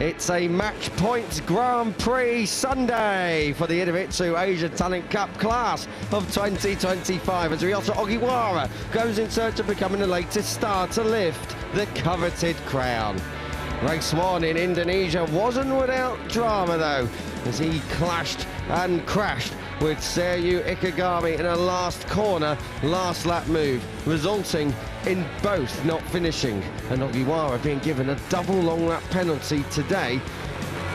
It's a match points Grand Prix Sunday for the Idemitsu Asia Talent Cup class of 2025 as Ryota Oiwara goes in search of becoming the latest star to lift the coveted crown. Race 1 in Indonesia wasn't without drama though, as he clashed and crashed with Seiryu Ikegami in a last corner, last lap move, resulting in both not finishing and Oiwara being given a double long lap penalty today.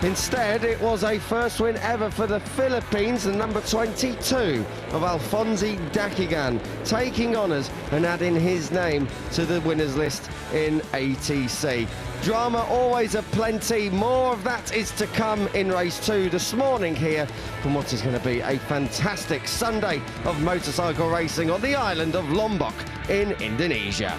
Instead, it was a first win ever for the Philippines, the number 22 of Alphonse Dhakan, taking honours and adding his name to the winners list in ATC. Drama always aplenty, more of that is to come in race 2 this morning here from what is going to be a fantastic Sunday of motorcycle racing on the island of Lombok in Indonesia.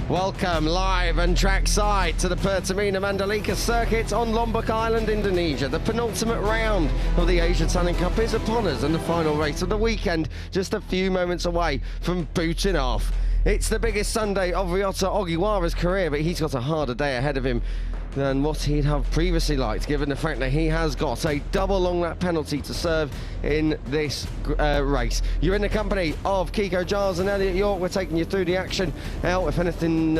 Welcome live and trackside to the Pertamina Mandalika Circuit on Lombok Island, Indonesia. The penultimate round of the Asia Talent Cup is upon us and the final race of the weekend just a few moments away from booting off. It's the biggest Sunday of Ryota Oiwara's career, but he's got a harder day ahead of him than what he'd have previously liked, given the fact that he has got a double long lap penalty to serve in this race. You're in the company of Kiko Giles and Elliot York. We're taking you through the action. Now, if anything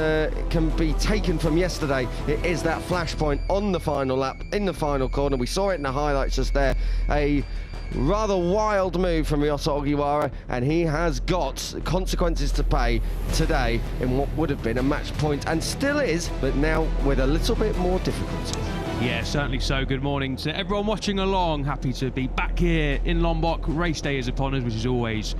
can be taken from yesterday, it is that flashpoint on the final lap, in the final corner. We saw it in the highlights just there. A rather wild move from Ryota Oiwara, and he has got consequences to pay today in what would have been a match point, and still is, but now with a little bit more difficulty. Yeah, certainly so. Good morning to everyone watching along. Happy to be back here in Lombok. Race day is upon us, which is always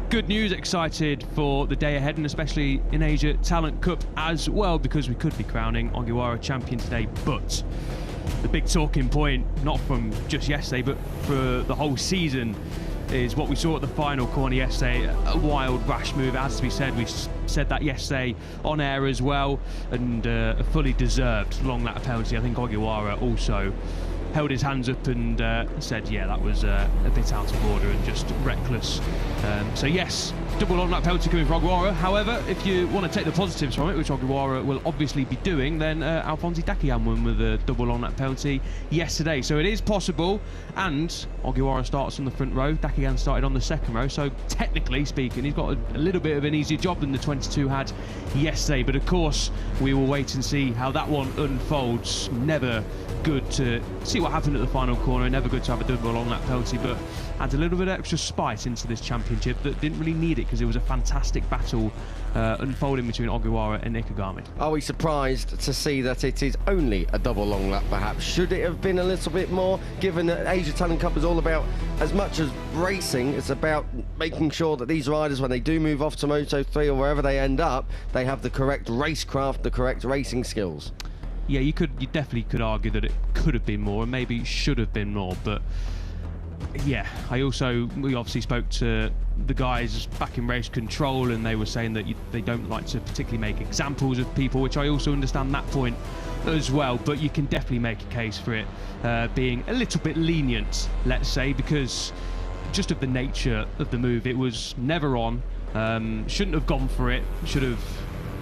good news. Excited for the day ahead, and especially in Asia Talent Cup as well, because we could be crowning Oiwara champion today. But the big talking point, not from just yesterday, but for the whole season, is what we saw at the final corner yesterday. A wild, rash move, as we said. We said that yesterday on air as well, and a fully deserved long lap penalty. I think Oiwara also held his hands up and said, yeah, that was a bit out of order and just reckless. So yes, double long lap penalty coming from Oiwara. However, if you want to take the positives from it, which Oiwara will obviously be doing, then Alphonse Dhakan won with a double long lap penalty yesterday. So it is possible, and Oiwara starts on the front row. Dhakan started on the second row, so technically speaking, he's got a little bit of an easier job than the 22 had yesterday. But of course, we will wait and see how that one unfolds. Never good to see what happened at the final corner, never good to have a double long lap penalty, but adds a little bit of extra spice into this championship that didn't really need it, because it was a fantastic battle unfolding between Oiwara and Ikegami. Are we surprised to see that it is only a double long lap perhaps? Should it have been a little bit more, given that Asia Talent Cup is all about, as much as racing, it's about making sure that these riders, when they do move off to Moto 3 or wherever they end up, they have the correct racecraft, the correct racing skills? Yeah, you definitely could argue that it could have been more and maybe should have been more, but yeah, we obviously spoke to the guys back in race control, and they were saying that they don't like to particularly make examples of people, which I also understand that point as well, but you can definitely make a case for it being a little bit lenient, let's say, because just of the nature of the move. It was never on, shouldn't have gone for it, should have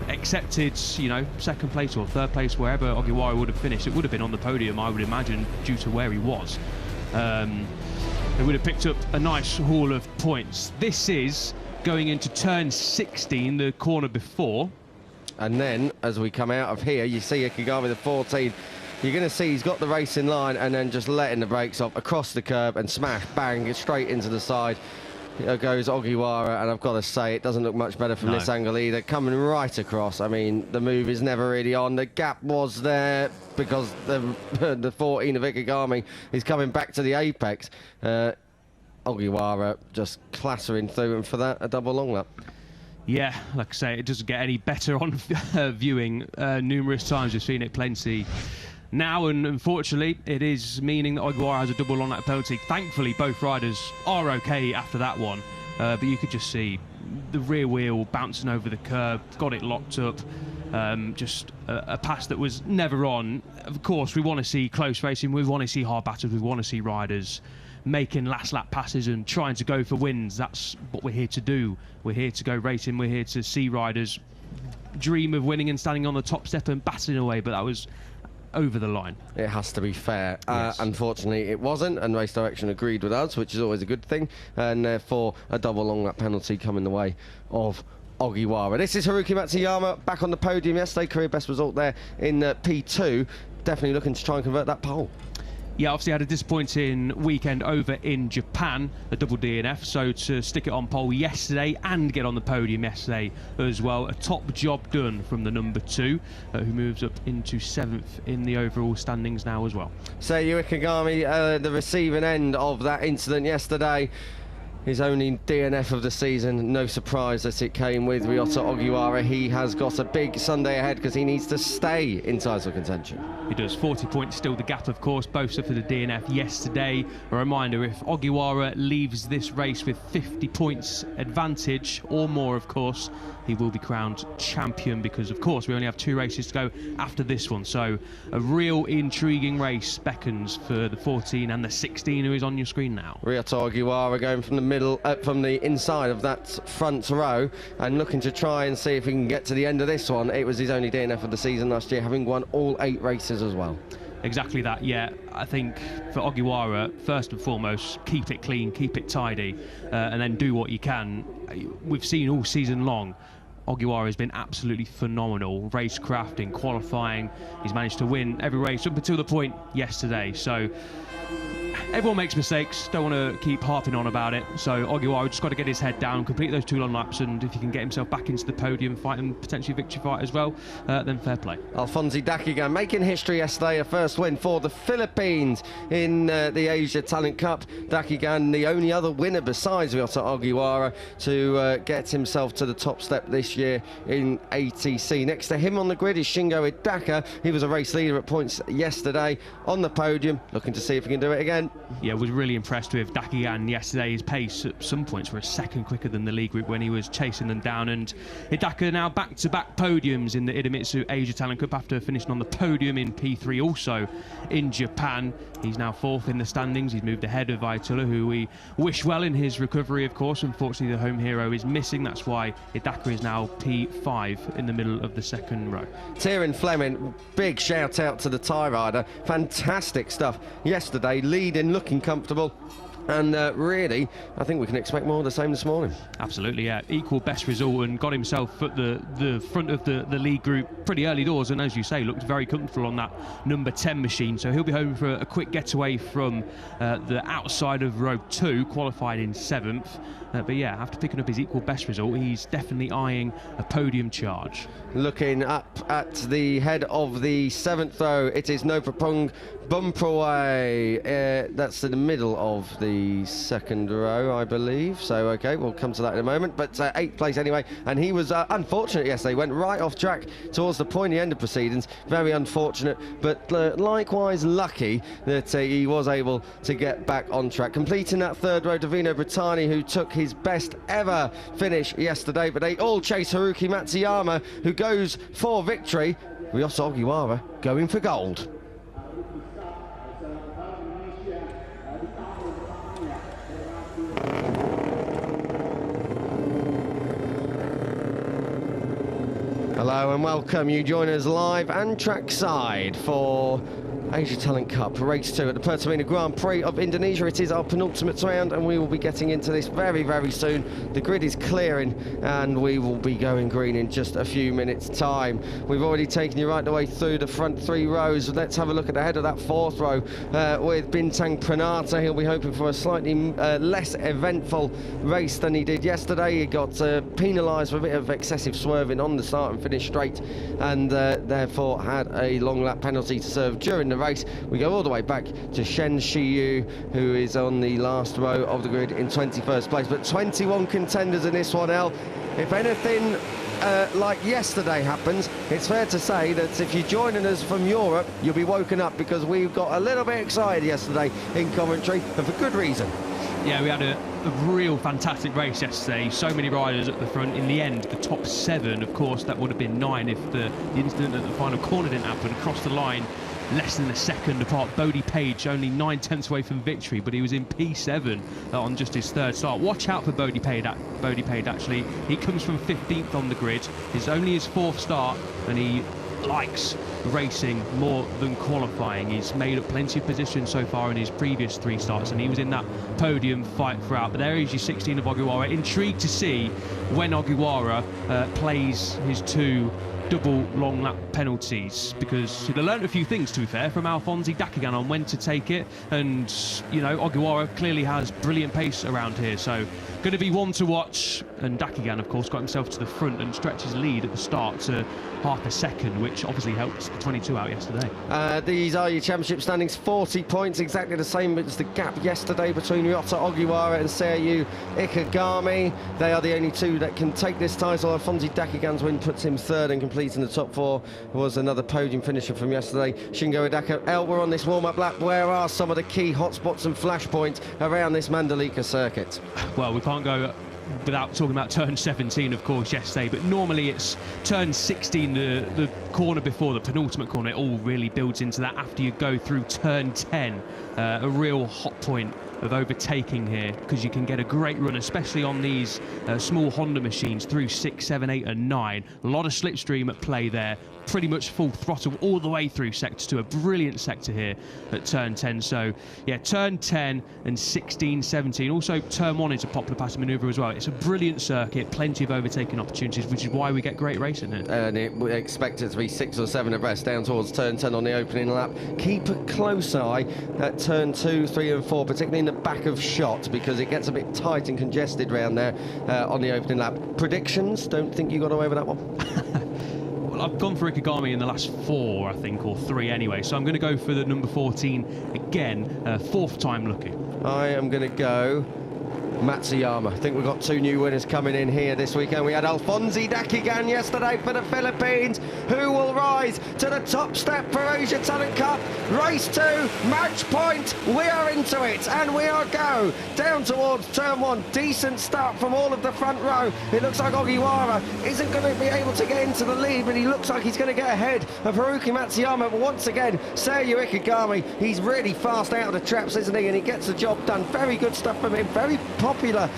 accepted, second place or third place, wherever Oiwara would have finished. It would have been on the podium, I would imagine, due to where he was. They would have picked up a nice haul of points. This is going into turn 16, the corner before. And then, as we come out of here, you see Ikegami, the 14. You're going to see he's got the race in line and then just letting the brakes off across the curb and smash, bang, straight into the side. There goes Oiwara, and I've got to say, it doesn't look much better from this angle either. Coming right across. I mean, the move is never really on. The gap was there because the 14 of Ikegami is coming back to the apex. Oiwara just clattering through, and for that, a double long lap. Yeah, like I say, it doesn't get any better on viewing. Numerous times we've seen it plenty now, and unfortunately it is meaning that Oiwara has a double long lap penalty. Thankfully both riders are okay after that one, but you could just see the rear wheel bouncing over the curb, got it locked up. Just a pass that was never on. Of course, we want to see close racing, we want to see hard battles, we want to see riders making last lap passes and trying to go for wins. That's what we're here to do. We're here to go racing. We're here to see riders dream of winning and standing on the top step and battling away, but that was over the line. It has to be fair. Yes. Unfortunately, it wasn't, and Race Direction agreed with us, which is always a good thing, and therefore a double long lap penalty coming the way of Oiwara. This is Haruki Matsuyama back on the podium yesterday, career best result there in P2. Definitely looking to try and convert that pole. Yeah, obviously had a disappointing weekend over in Japan, a double DNF, so to stick it on pole yesterday and get on the podium yesterday as well, a top job done from the number 2, who moves up into 7th in the overall standings now as well. Seiyu Ikegami, the receiving end of that incident yesterday. His only DNF of the season, no surprise that it came with Ryota Ogiwara. He has got a big Sunday ahead because he needs to stay in title contention. He does. 40 points still the gap, of course, both suffered a DNF yesterday. A reminder, if Ogiwara leaves this race with 50 points advantage or more, of course, he will be crowned champion because, of course, we only have 2 races to go after this one. So a real intriguing race beckons for the 14 and the 16 who is on your screen now. Ryota Ogiwara going from the middle, from the inside of that front row and looking to try and see if he can get to the end of this one. It was his only DNF of the season last year, having won all 8 races as well. Exactly that, yeah. I think for Ogiwara, first and foremost, keep it clean, keep it tidy, and then do what you can. We've seen all season long, Ogiwara has been absolutely phenomenal. Racecraft in qualifying, he's managed to win every race up until the point yesterday. So everyone makes mistakes, don't want to keep harping on about it. So Ogiwara just got to get his head down, complete those 2 long laps, and if he can get himself back into the podium fight and potentially victory fight as well, then fair play. Alphonse Dakigan making history yesterday, a first win for the Philippines in the Asia Talent Cup. Dakigan, the only other winner besides Ryota Ogiwara to get himself to the top step this year in ATC. Next to him on the grid is Shingo Hidaka. He was a race leader at points yesterday on the podium, looking to see if he can do it again. Yeah, was really impressed with Dakigan yesterday. His pace at some points were a second quicker than the lead group when he was chasing them down. And Hidaka now back-to-back podiums in the Idemitsu Asia Talent Cup after finishing on the podium in P3 also in Japan. He's now 4th in the standings. He's moved ahead of Aitula, who we wish well in his recovery, of course. Unfortunately, the home hero is missing. That's why Hidaka is now P5 in the middle of the second row. Tyrone Fleming, big shout out to the tie rider. Fantastic stuff yesterday, leading, looking comfortable. And really, I think we can expect more of the same this morning. Absolutely, yeah. Equal best result and got himself at the front of the league group pretty early doors. And as you say, looked very comfortable on that number 10 machine. So he'll be home for a quick getaway from the outside of row 2, qualified in 7th. But yeah, after picking up his equal best result, he's definitely eyeing a podium charge. Looking up at the head of the 7th row, it is Nopapung Bumpraway. That's in the middle of the 2nd row, I believe. So, okay, we'll come to that in a moment. But 8th place anyway, and he was unfortunate yesterday. Went right off track towards the pointy end of proceedings. Very unfortunate, but likewise lucky that he was able to get back on track. Completing that 3rd row, Davino Brittani, who took his best ever finish yesterday, but they all chase Haruki Matsuyama, who goes for victory. Ryota Ogiwara going for gold. Hello and welcome. You join us live and trackside for Asia Talent Cup Race 2 at the Pertamina Grand Prix of Indonesia. It is our penultimate round and we will be getting into this very, very soon. The grid is clearing and we will be going green in just a few minutes' time. We've already taken you right the way through the front 3 rows. Let's have a look at the head of that 4th row with Bintang Pranata. He'll be hoping for a slightly less eventful race than he did yesterday. He got penalised for a bit of excessive swerving on the start and finish straight, and therefore had a long lap penalty to serve during the race. We go all the way back to Shen Shiyu, who is on the last row of the grid in 21st place. But 21 contenders in this one, El. If anything like yesterday happens, it's fair to say that if you're joining us from Europe, you'll be woken up, because we got a little bit excited yesterday in commentary, and for good reason. Yeah, we had a real fantastic race yesterday. So many riders at the front. In the end, the top 7, of course, that would have been 9 if the incident at the final corner didn't happen. Across the line, less than a second apart. Bodie Page only 9/10 away from victory, but he was in P7 on just his third start. Watch out for Bodie Page, actually. He comes from 15th on the grid. It's only his fourth start, and he likes racing more than qualifying. He's made up plenty of positions so far in his previous 3 starts, and he was in that podium fight throughout. But there is your 16 of Oiwara. Intrigued to see when Oiwara plays his 2 double long lap penalties, because they learned a few things, to be fair, from Alphonse Dakigan on when to take it. And you know, Oiwara clearly has brilliant pace around here, so going to be one to watch. And Dakigan, of course, got himself to the front and stretched his lead at the start to half a second, which obviously helped the 22 out yesterday. These are your championship standings, 40 points, exactly the same as the gap yesterday between Ryota Ogiwara and Seiyuu Ikegami. They are the only 2 that can take this title. Alphonse Dakigan's win puts him 3rd, and completing the top 4 was another podium finisher from yesterday, Shingo Hidaka. We're on this warm-up lap. Where are some of the key hotspots and flashpoints around this Mandalika circuit? Well, we can't go without talking about turn 17, of course, yesterday, but normally it's turn 16, the corner before the penultimate corner. It all really builds into that after you go through turn 10, a real hot point of overtaking here, because you can get a great run, especially on these small Honda machines, through 6, 7, 8 and 9. A lot of slipstream at play there. Pretty much full throttle all the way through sector 2, a brilliant sector here at turn 10. So yeah, turn 10 and 16, 17. Also turn 1 is a popular passing manoeuvre as well. It's a brilliant circuit, plenty of overtaking opportunities, which is why we get great racing here. And we expect it to be 6 or 7 abreast down towards turn 10 on the opening lap. Keep a close eye at turn 2, 3 and 4, particularly in the back of shot, because it gets a bit tight and congested round there on the opening lap. Predictions? Don't think you got away with that one? I've gone for Ikegami in the last 4, I think, or 3 anyway, so I'm going to go for the number 14 again, 4th time lucky. I am going to go Matsuyama. I think we've got 2 new winners coming in here this weekend. We had Alphonse Dakigan yesterday for the Philippines, who will rise to the top step for Asia Talent Cup. Race 2, match point. We are into it, and we are go down towards turn 1. Decent start from all of the front row. It looks like Ogiwara isn't going to be able to get into the lead, but he looks like he's going to get ahead of Haruki Matsuyama. But once again, Seiyuu Ikegami, he's really fast out of the traps, isn't he? And he gets the job done. Very good stuff from him. Very popular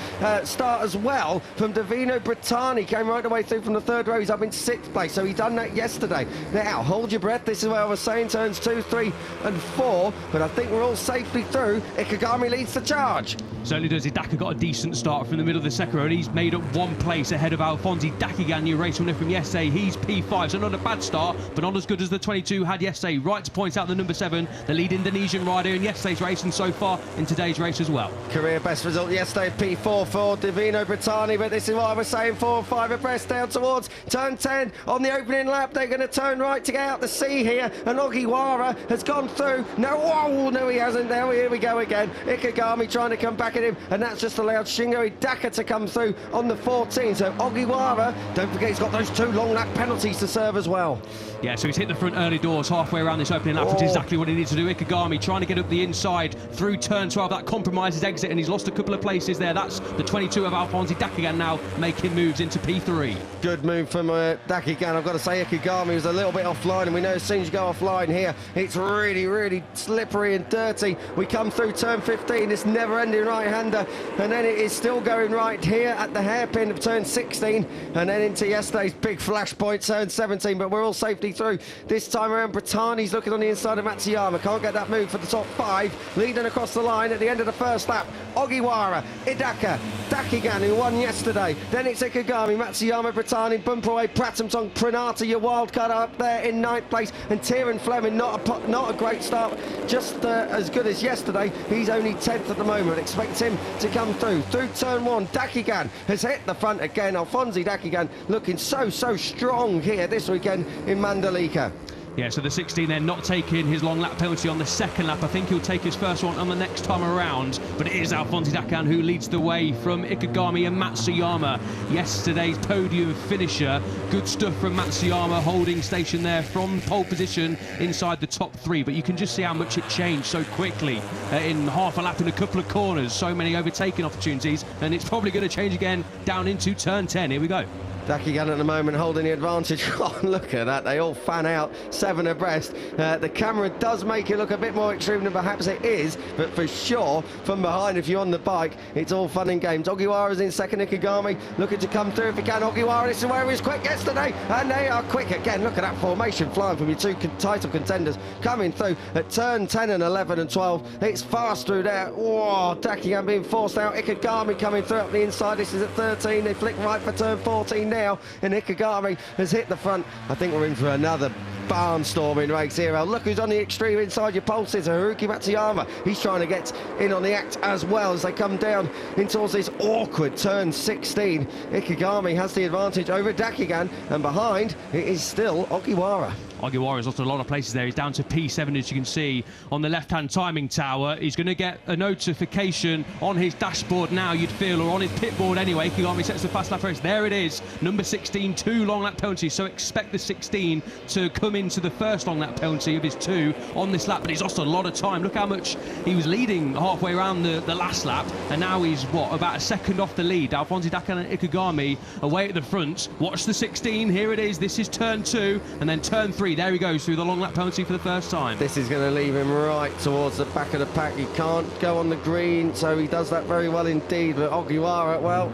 start as well from Davino Brittani. Came right the way through from the 3rd row. He's up in 6th place, so he done that yesterday. Now, hold your breath. This is where I was saying turns 2, 3 and 4, but I think we're all safely through. Ikegami leads the charge. Certainly does. Hidaka got a decent start from the middle of the second row, and he's made up 1 place ahead of Alphonse Dakigan, your race winner from yesterday. He's P5, so not a bad start, but not as good as the 22 had yesterday. Right to point out the number 7, the lead Indonesian rider in yesterday's race, and so far in today's race as well. Career best result yesterday, P4 for Davino Brittani, but this is what I was saying, 4 and 5 abreast down towards turn 10 on the opening lap. They're going to turn right to get out the sea here, and Ogiwara has gone through. No, he hasn't. Now here we go again. Ikegami trying to come back at him, and that's just allowed Shingo Hidaka to come through on the 14. So Ogiwara, don't forget, he's got those 2 long lap penalties to serve as well. Yeah, so he's hit the front early doors halfway around this opening lap, which is exactly what he needs to do. Ikegami trying to get up the inside through turn 12. That compromises exit, and he's lost a couple of places there. That's the 22 of Alphonse Dakigan now making moves into P3. Good move from Dakigan. I've got to say, Ikegami was a little bit offline, and we know as soon as you go offline here, it's really, really slippery and dirty. We come through turn 15, this never-ending right-hander, and then it is still going right here at the hairpin of turn 16, and then into yesterday's big flashpoint, turn 17, but we're all safely through. This time around, Brittani's looking on the inside of Matsuyama. Can't get that move for the top 5. Leading across the line at the end of the first lap, Ogiwara, Hidaka, Dakigan, who won yesterday. Then it's Ikegami, Matsuyama, Brittani, Bumperway, Pratamtong, Pranata, your wild card up there in 9th place, and Tieran Fleming, not a great start, just as good as yesterday. He's only 10th at the moment. Expect him to come through turn 1. Dakigan has hit the front again. Alphonse Dakigan looking so strong here this weekend in Mandalika. Yeah, so the 16 then not taking his long lap penalty on the second lap. I think he'll take his first one on the next time around, but it is Alphonse Dakigan who leads the way from Ikegami and Matsuyama, yesterday's podium finisher. Good stuff from Matsuyama, holding station there from pole position inside the top 3, but you can just see how much it changed so quickly in half a lap in a couple of corners. So many overtaking opportunities, and it's probably going to change again down into turn 10. Here we go. Dhakan at the moment holding the advantage. Oh, look at that, they all fan out 7 abreast. The camera does make it look a bit more extreme than perhaps it is, but for sure from behind, if you're on the bike, it's all fun and games. Ogiwara's in second, Ikegami looking to come through if he can. Ogiwara, this is where he was quick yesterday, and they are quick again. Look at that formation flying from your two title contenders coming through at turn 10 and 11 and 12. It's fast through there. Whoa, Dhakan being forced out. Ikegami coming through up the inside. This is at 13. They flick right for turn 14 now, and Ikegami has hit the front. I think we're in for another barnstorming race here. Look who's on the extreme inside your pulses. Haruki Matsuyama, he's trying to get in on the act as well as they come down in towards this awkward turn 16. Ikegami has the advantage over Dhakan, and behind it is still Ogiwara. Ogiwara's lost a lot of places there. He's down to P7, as you can see on the left-hand timing tower. He's going to get a notification on his dashboard now, you'd feel, or on his pit board anyway. Ikegami sets the fast lap race. There it is, number 16, 2 long lap penalties. So expect the 16 to come into the first long lap penalty of his 2 on this lap. But he's lost a lot of time. Look how much he was leading halfway around the last lap, and now he's, what, about a second off the lead. Alphonse Dhakan and Ikegami away at the front. Watch the 16, here it is. This is turn 2, and then turn 3. There he goes through the long lap penalty for the first time. This is going to leave him right towards the back of the pack. He can't go on the green, so he does that very well indeed. But Ogiwara, well,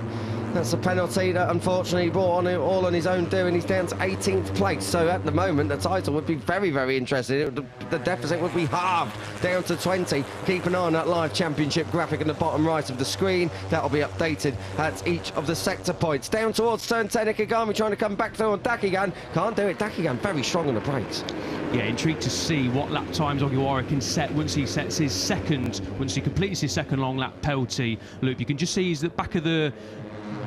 that's a penalty that unfortunately he brought on all on his own doing. He's down to 18th place, so at the moment the title would be very, very interesting. The deficit would be halved down to 20. Keep an eye on that live championship graphic in the bottom right of the screen. That'll be updated at each of the sector points. Down towards turn 10, Ikegami trying to come back through on Dhakan. Can't do it. Dhakan very strong on the brakes. Yeah, intrigued to see what lap times Ogiwara can set once he sets his second, once he completes his second long lap penalty loop. You can just see he's at the back of the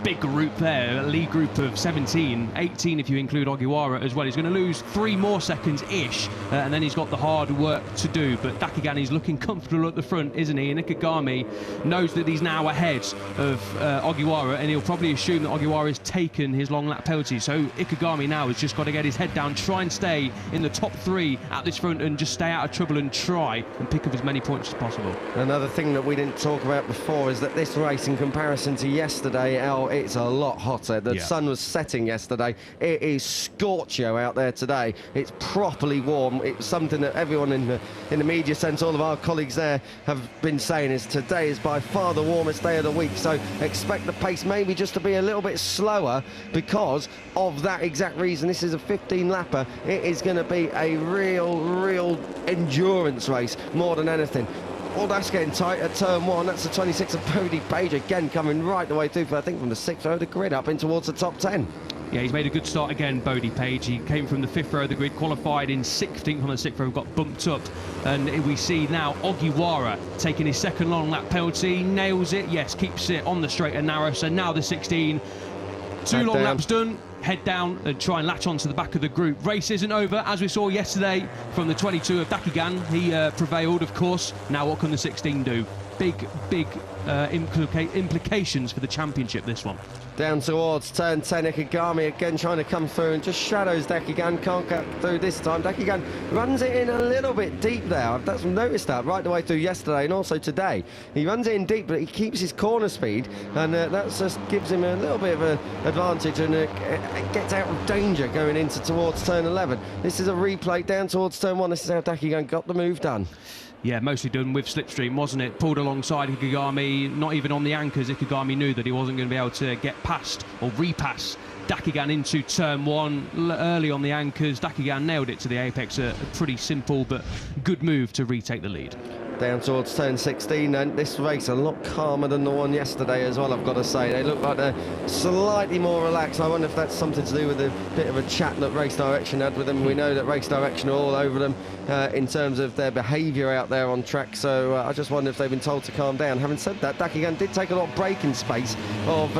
big group there, a lead group of 17, 18 if you include Ogiwara as well. He's going to lose 3 more seconds-ish, and then he's got the hard work to do. But Dhakan is looking comfortable at the front, isn't he? And Ikegami knows that he's now ahead of Ogiwara, and he'll probably assume that Ogiwara has taken his long lap penalty. So Ikegami now has just got to get his head down, try and stay in the top 3 at this front, and just stay out of trouble and try and pick up as many points as possible. Another thing that we didn't talk about before is that this race, in comparison to yesterday, it's a lot hotter. The sun was setting yesterday. It is scorcho out there today. It's properly warm. It's something that everyone in the media sense, all of our colleagues there have been saying, is today is by far the warmest day of the week. So expect the pace maybe just to be a little bit slower because of that exact reason. This is a 15-lapper. It is going to be a real endurance race more than anything. Oh, that's getting tight at turn 1. That's the 26 of Bodhi Page again coming right the way through, I think from the 6th row of the grid up in towards the top 10. Yeah, he's made a good start again, Bodhi Page. He came from the 5th row of the grid, qualified in 16th on the 6th row, got bumped up. And we see now Ogiwara taking his second long lap penalty, nails it, yes, keeps it on the straight and narrow. So now the 16, 2 long laps done. Head down and try and latch onto the back of the group. Race isn't over, as we saw yesterday from the 22 of Dhakan. He prevailed, of course. Now what can the 16 do? Big implications for the championship, this one. Down towards turn 10, Ikegami again trying to come through and just shadows Dhakan. Can't get through this time. Dhakan runs it in a little bit deep there. I've noticed that right the way through yesterday and also today. He runs it in deep, but he keeps his corner speed, and that just gives him a little bit of an advantage, and it gets out of danger going into towards turn 11. This is a replay down towards turn 1. This is how Dhakan got the move done. Yeah, mostly done with slipstream, wasn't it? Pulled alongside Ikegami, not even on the anchors. Ikegami knew that he wasn't going to be able to get past or repass Dhakan into turn 1 early on the anchors. Dhakan nailed it to the apex. A pretty simple but good move to retake the lead. Down towards turn 16, and this race a lot calmer than the one yesterday as well, I've got to say. They look like they're slightly more relaxed. I wonder if that's something to do with a bit of a chat that Race Direction had with them. We know that Race Direction are all over them in terms of their behaviour out there on track, so I just wonder if they've been told to calm down. Having said that, Dhakan did take a lot of braking space of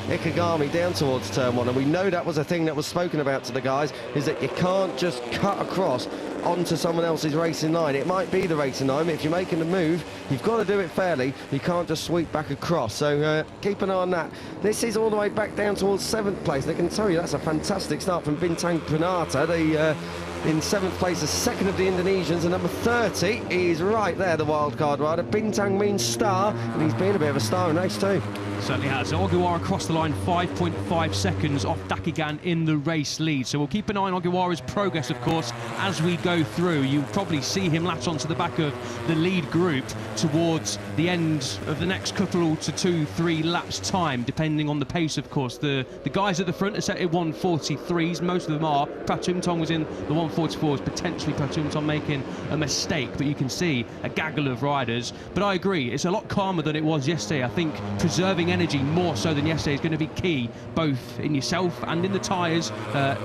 Ikegami down towards turn 1, and we know that was a thing that was spoken about to the guys, is that you can't just cut across onto someone else's racing line. It might be the racing line, but if you're making a move, you've got to do it fairly. You can't just sweep back across, so keep an eye on that. This is all the way back down towards 7th place. They can tell you that's a fantastic start from Bintang Penata, in 7th place, the second of the Indonesians, and number 30 is right there, the wildcard rider. Bintang means star, and he's been a bit of a star in race 2. Certainly has. So Ogiwara across the line, 5.5 seconds off Dhakan in the race lead. So we'll keep an eye on Ogiwara's progress, of course, as we go through. You'll probably see him latch onto the back of the lead group towards the end of the next couple to 2-3 laps time, depending on the pace, of course. The guys at the front are set at 1:43s. Most of them are. Pertamina was in the 1:44s, potentially Pertamina making a mistake, but you can see a gaggle of riders. But I agree, it's a lot calmer than it was yesterday. I think preserving energy more so than yesterday is going to be key, both in yourself and in the tyres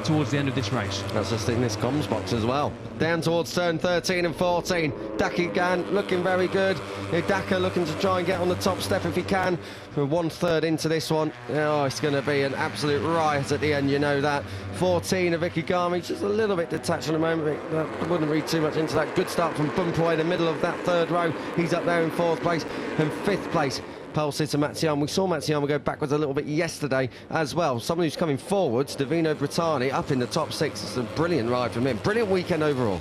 towards the end of this race. That's just in this comms box as well. Down towards turn 13 and 14. Dhakan looking very good. Dhaka looking to try and get on the top step if he can. We're 1/3 into this one. Oh, it's going to be an absolute riot at the end, you know that. 14 of Ikegami, just a little bit detached at the moment. I wouldn't read too much into that. Good start from Bumpo in the middle of that third row. He's up there in 4th place and 5th place. Pole sitter Matsuyama. We saw Matsuyama go backwards a little bit yesterday as well. Someone who's coming forwards, Davino Brittani, up in the top 6. It's a brilliant ride from him. Brilliant weekend overall.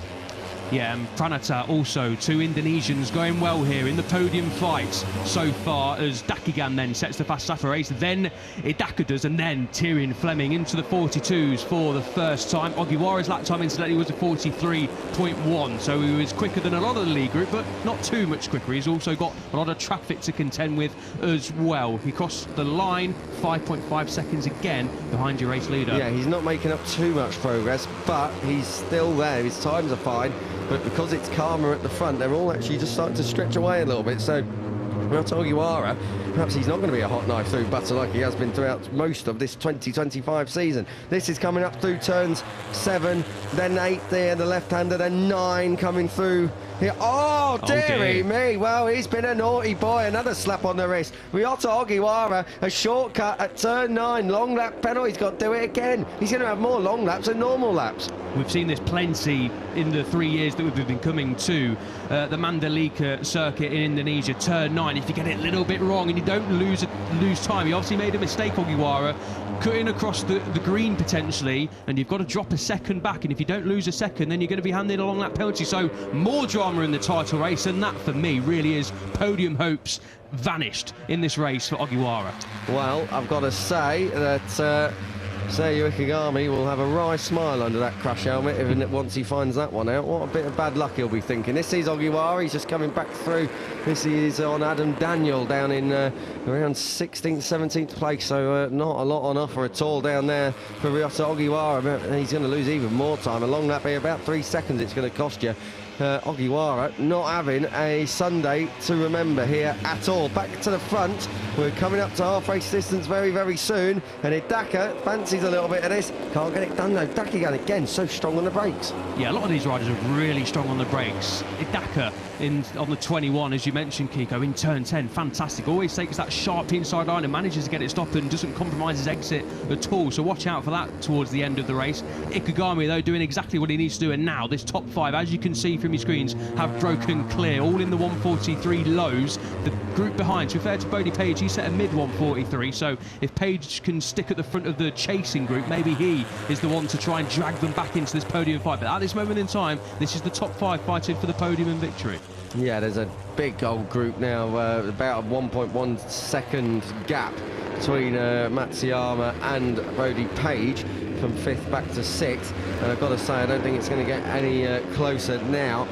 Yeah, and Pranata also, 2 Indonesians going well here in the podium fight so far, as Dhakan then sets the fast lap race, then Idaka does, and then Tyrion Fleming into the 42s for the first time. Ogiwara's lap time incidentally was a 43.1, so he was quicker than a lot of the lead group, but not too much quicker. He's also got a lot of traffic to contend with as well. He crossed the line 5.5 seconds again behind your race leader. Yeah, he's not making up too much progress, but he's still there. His times are fine. But because it's calmer at the front, they're all actually just starting to stretch away a little bit. So, Ogiwara, perhaps he's not going to be a hot knife through butter like he has been throughout most of this 2025 season. This is coming up through turns 7, then 8 there, the left-hander, then 9 coming through here. Oh, dearie me. Well, he's been a naughty boy. Another slap on the wrist. Ryota Ogiwara, a shortcut at turn 9. Long lap penalty. He's got to do it again. He's going to have more long laps than normal laps. We've seen this plenty in the 3 years that we've been coming to the Mandalika Circuit in Indonesia. Turn 9, if you get it a little bit wrong and you don't lose time. He obviously made a mistake, Ogiwara, cutting across the green potentially, and you've got to drop a second back, and if you don't lose a second, then you're going to be handed a long lap penalty. So more drama in the title race, and that for me really is podium hopes vanished in this race for Ogiwara. Well, I've got to say that Seiyu Ikegami will have a wry smile under that crash helmet once he finds that one out. What a bit of bad luck he'll be thinking. This is Ogiwara, he's just coming back through. This is on Adam Daniel down in around 16th, 17th place, so not a lot on offer at all down there for Ryota Ogiwara. He's going to lose even more time. A long lap here, about 3 seconds it's going to cost you. Ogiwara not having a Sunday to remember here at all. Back to the front, we're coming up to half race distance very, very soon, and Idaka fancies a little bit of this. Can't get it done though. Dhakan again, so strong on the brakes. Yeah, a lot of these riders are really strong on the brakes. Idaka on the 21, as you mentioned, Kiko, in turn 10, fantastic. Always takes that sharp inside line and manages to get it stopped and doesn't compromise his exit at all. So watch out for that towards the end of the race. Ikegami, though, doing exactly what he needs to do. And now this top 5, as you can see from your screens, have broken clear, all in the 143 lows. The group behind, to be fair to Bodie Page, he set a mid 143. So if Page can stick at the front of the chasing group, maybe he is the one to try and drag them back into this podium fight. But at this moment in time, this is the top 5 fighting for the podium and victory. Yeah, there's a big old group now, about a 1.1 second gap between Matsuyama and Bodie Page from 5th back to 6th. And I've got to say, I don't think it's going to get any closer now.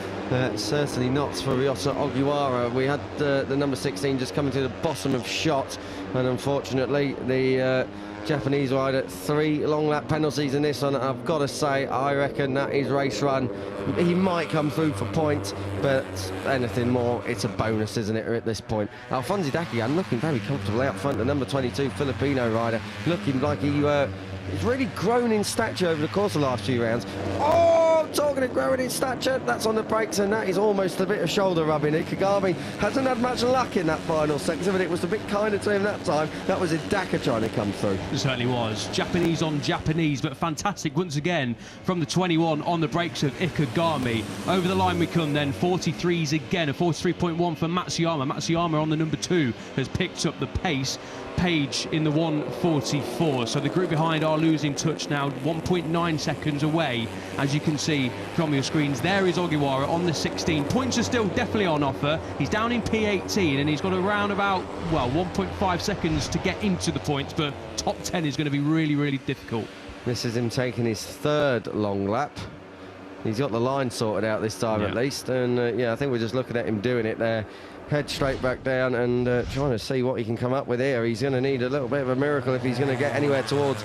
Certainly not for Ryota Ogiwara. We had the number 16 just coming to the bottom of shot, and unfortunately the Japanese rider 3 long lap penalties in this one. I've got to say, I reckon that is race run. He might come through for points, but anything more, it's a bonus, isn't it, at this point? Alfonso Dhakan looking very comfortable out front. The number 22 Filipino rider looking like he's really grown in stature over the course of the last few rounds. Oh, talking of growing in stature, that's on the brakes, and that is almost a bit of shoulder rubbing. Ikegami hasn't had much luck in that final section, but it was a bit kinder to him that time. That was Idaka trying to come through. It certainly was. Japanese on Japanese, but fantastic once again from the 21 on the brakes of Ikegami. Over the line we come then, 43s again, a 43.1 for Matsuyama. Matsuyama on the number 2 has picked up the pace. Page in the 1:44. So the group behind are losing touch now, 1.9 seconds away. As you can see from your screens, there is Oiwara on the 16. Points are still definitely on offer. He's down in P18 and he's got around about, well, 1.5 seconds to get into the points, but top 10 is going to be really, really difficult. This is him taking his third long lap. He's got the line sorted out this time, at least, and yeah, I think we're just looking at him doing it there. Head straight back down and trying to see what he can come up with here. He's going to need a little bit of a miracle if he's going to get anywhere towards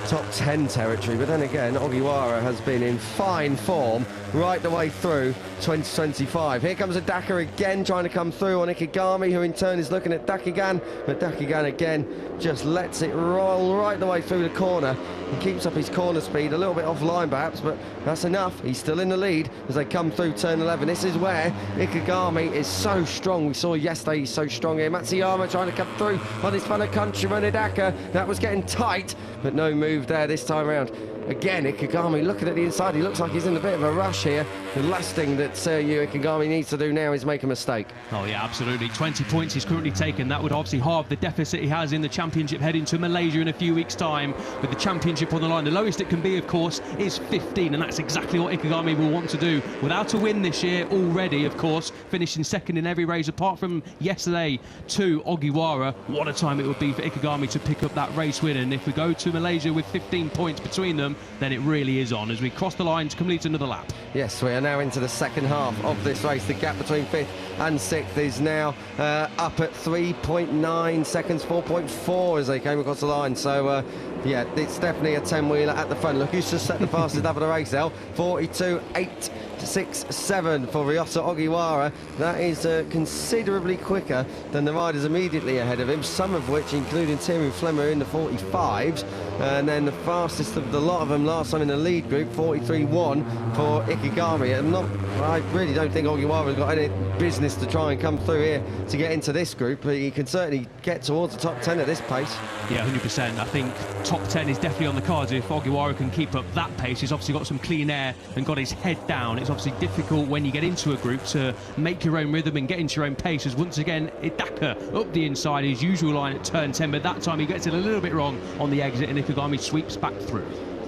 top 10 territory. But then again, Oiwara has been in fine form right the way through 2025. Here comes a Dhakan again, trying to come through on Ikegami, who in turn is looking at Dhakan, but Dhakan again just lets it roll right the way through the corner. He keeps up his corner speed, a little bit offline perhaps, but that's enough. He's still in the lead as they come through turn 11. This is where Ikegami is so strong. We saw yesterday he's so strong here. Matsuyama trying to come through on his fellow countryman Hidaka. That was getting tight, but no move there this time around. Again, Ikegami looking at the inside. He looks like he's in a bit of a rush here. The last thing that Ikegami needs to do now is make a mistake. Oh yeah, absolutely. 20 points he's currently taken. That would obviously halve the deficit he has in the championship heading to Malaysia in a few weeks' time with the championship on the line. The lowest it can be, of course, is 15, and that's exactly what Ikegami will want to do. Without a win this year already, of course, finishing second in every race apart from yesterday to Oiwara. What a time it would be for Ikegami to pick up that race win, and if we go to Malaysia with 15 points between them, then it really is on as we cross the line to complete another lap. Yes, we are now into the second half of this race. The gap between 5th and 6th is now up at 3.9 seconds, 4.4 as they came across the line. So, yeah, it's definitely a 10-wheeler at the front. Look who's just set the fastest lap of the race now. 42.867 for Ryota Oiwara. That is considerably quicker than the riders immediately ahead of him, some of which, including Timu Flemmer in the 45s. And then the fastest of the lot of them last time in the lead group, 43.1 for Ikegami. I really don't think Oiwara's got any business to try and come through here to get into this group, but he can certainly get towards the top 10 at this pace. Yeah, 100%. I think top 10 is definitely on the cards if Oiwara can keep up that pace. He's obviously got some clean air and got his head down. It's obviously difficult when you get into a group to make your own rhythm and get into your own pace, as once again Hidaka up the inside, his usual line at turn 10, but that time he gets it a little bit wrong on the exit and Ikegami sweeps back through.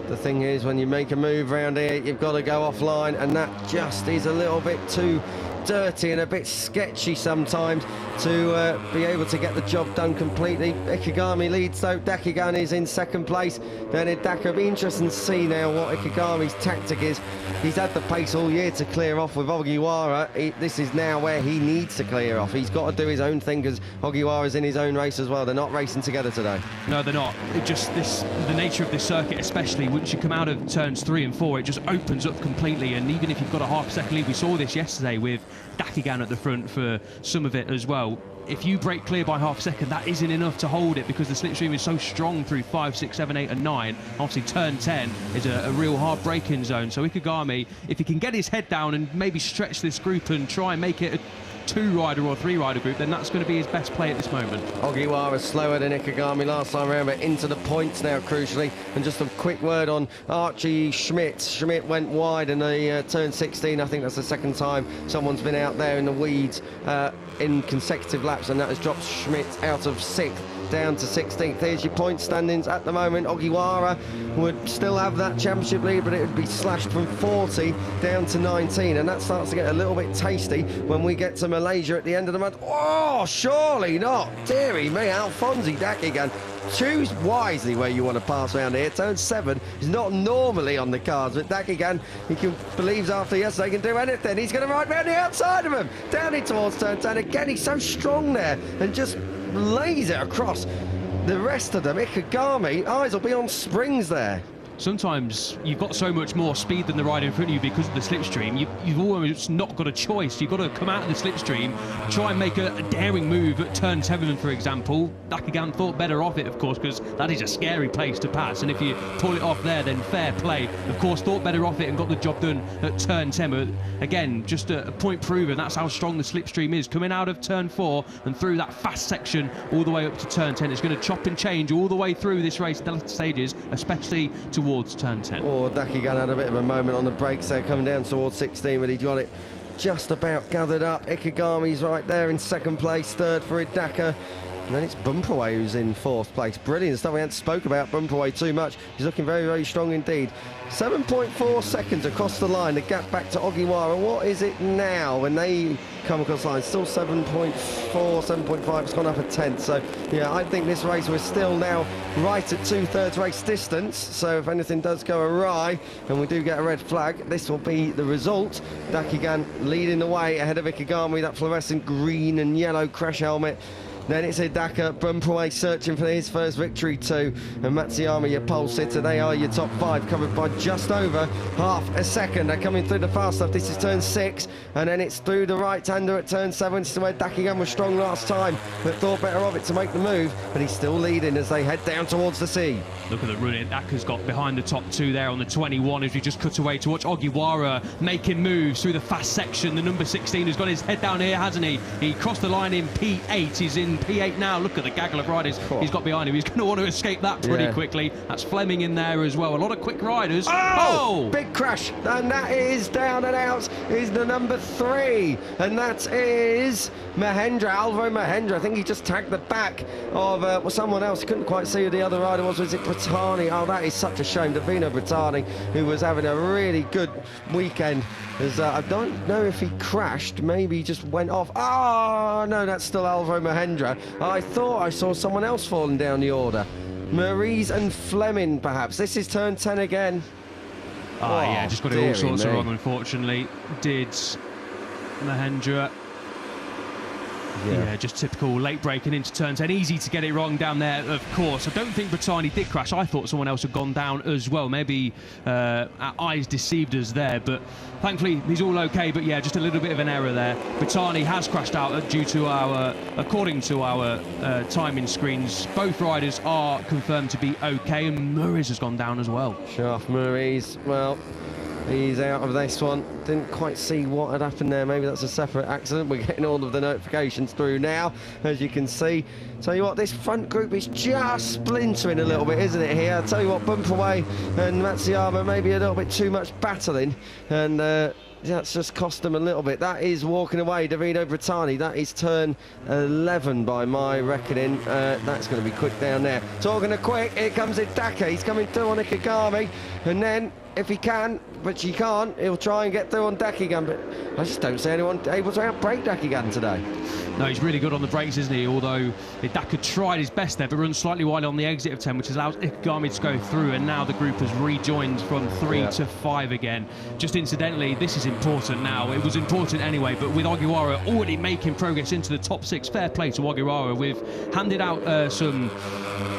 The thing is, when you make a move around here, you've got to go offline, and that just is a little bit too dirty and a bit sketchy sometimes to be able to get the job done completely. Ikegami leads though. Dhakan is in second place. Then Hidaka, it'll be interesting to see now what Ikegami's tactic is. He's had the pace all year to clear off with Oiwara. This is now where he needs to clear off. He's got to do his own thing because Oiwara's in his own race as well. They're not racing together today. No, they're not. It just the nature of this circuit, especially once you come out of turns 3 and 4, it just opens up completely. And even if you've got a half-second lead, we saw this yesterday with Dhakan at the front for some of it as well. If you break clear by half a second, that isn't enough to hold it because the slipstream is so strong through 5, 6, 7, 8 and 9. Obviously turn 10 is a real hard braking zone, so Ikegami, if he can get his head down and maybe stretch this group and try and make it a 2-rider or 3-rider group, then that's going to be his best play at this moment. Oiwara slower than Ikegami last time around, but into the points now crucially. And just a quick word on Archie Schmidt. Schmidt went wide in the turn 16. I think that's the second time someone's been out there in the weeds in consecutive laps, and that has dropped Schmidt out of 6th down to 16th. Here's your point standings at the moment. Oiwara would still have that championship lead, but it would be slashed from 40 down to 19, and that starts to get a little bit tasty when we get to Malaysia at the end of the month. Oh, surely not. Deary me, Alfonsi Dhakan. Choose wisely where you want to pass around here. Turn 7 is not normally on the cards, but Dhakan, he believes after yesterday he can do anything. He's going to ride round the outside of him, down in towards turn 10. Again, he's so strong there and just lays it across the rest of them. Ikegami, eyes will be on springs there. Sometimes you've got so much more speed than the rider in front of you because of the slipstream. You've almost not got a choice. You've got to come out of the slipstream, try and make a daring move at turn 7, for example. Dhakan thought better of it, of course, because that is a scary place to pass. And if you pull it off there, then fair play. Of course, thought better of it and got the job done at turn 10. But again, just a point proven. That's how strong the slipstream is. Coming out of turn 4 and through that fast section all the way up to turn 10. It's going to chop and change all the way through this race, the stages, especially towards turn 10. Oh, Dhakan had a bit of a moment on the brakes there coming down towards 16, but he got it just about gathered up. Ikegami's right there in second place, third for Hidaka. And then it's Bumperway who's in 4th place. Brilliant stuff. We hadn't spoke about Bumperway too much. He's looking very, very strong indeed. 7.4 seconds across the line. The gap back to Oiwara. What is it now when they come across the line? Still 7.4, 7.5. It's gone up a tenth. So, yeah, I think this race, we're still now right at 2/3 race distance. So if anything does go awry and we do get a red flag, this will be the result. Dhakan leading the way ahead of Ikegami, that fluorescent green and yellow crash helmet. Then it's Hidaka, Bumperway searching for his first victory too. And Matsuyama, your pole sitter, they are your top 5, covered by just over half a second. They're coming through the fast stuff. This is turn 6, and then it's through the right-hander at turn 7. This is where Dhakan was strong last time, but thought better of it to make the move. But he's still leading as they head down towards the sea. Look at the run Hidaka's got behind the top 2 there on the 21 as we just cut away to watch Oiwara making moves through the fast section. The number 16 has got his head down here, hasn't he? He crossed the line in P8. He's in P8 now. Look at the gaggle of riders he's got behind him. He's going to want to escape that pretty quickly. That's Fleming in there as well. A lot of quick riders. Oh! Big crash. And that is down and out is the number 3. And that is Mahendra, Alvaro Mahendra. I think he just tagged the back of someone else. He couldn't quite see who the other rider was. Was it Bertani? Oh, that is such a shame. Davino Bertani, who was having a really good weekend. I don't know if he crashed. Maybe he just went off. Oh, no, that's still Alvaro Mahendra. I thought I saw someone else falling down the order. Maurice and Fleming, perhaps. This is turn 10 again. Yeah, just got it all sorts of wrong, unfortunately. Did Mahendra. Yeah, just typical late braking into turn 10. Easy to get it wrong down there, of course. I don't think Bertani did crash. I thought someone else had gone down as well. Maybe our eyes deceived us there, but thankfully he's all okay. But yeah, just a little bit of an error there. Bertani has crashed out due to our, according to our timing screens. Both riders are confirmed to be okay, and Murray's has gone down as well. Shaft Murray's, well, he's out of this one. Didn't quite see what had happened there. Maybe that's a separate accident. We're getting all of the notifications through now, as you can see. Tell you what, this front group is just splintering a little bit, isn't it, here? I'll tell you what, Bumperway and Matsuyama maybe a little bit too much battling, and that's just cost them a little bit. That is walking away, Davino Bertani. That is turn 11 by my reckoning. That's going to be quick down there. Talking of quick, here comes Hidaka. He's coming through on Ikegami, and then if he can, but he can't, he'll try and get through on Dhakan, but I just don't see anyone able to outbrake Dhakan today. No, he's really good on the brakes, isn't he? Although Hidaka tried his best there, but runs slightly wide on the exit of 10, which allows Ikegami to go through, and now the group has rejoined from 3 to 5 again. Just incidentally, this is important now. It was important anyway, but with Oiwara already making progress into the top 6, fair play to Oiwara. We've handed out some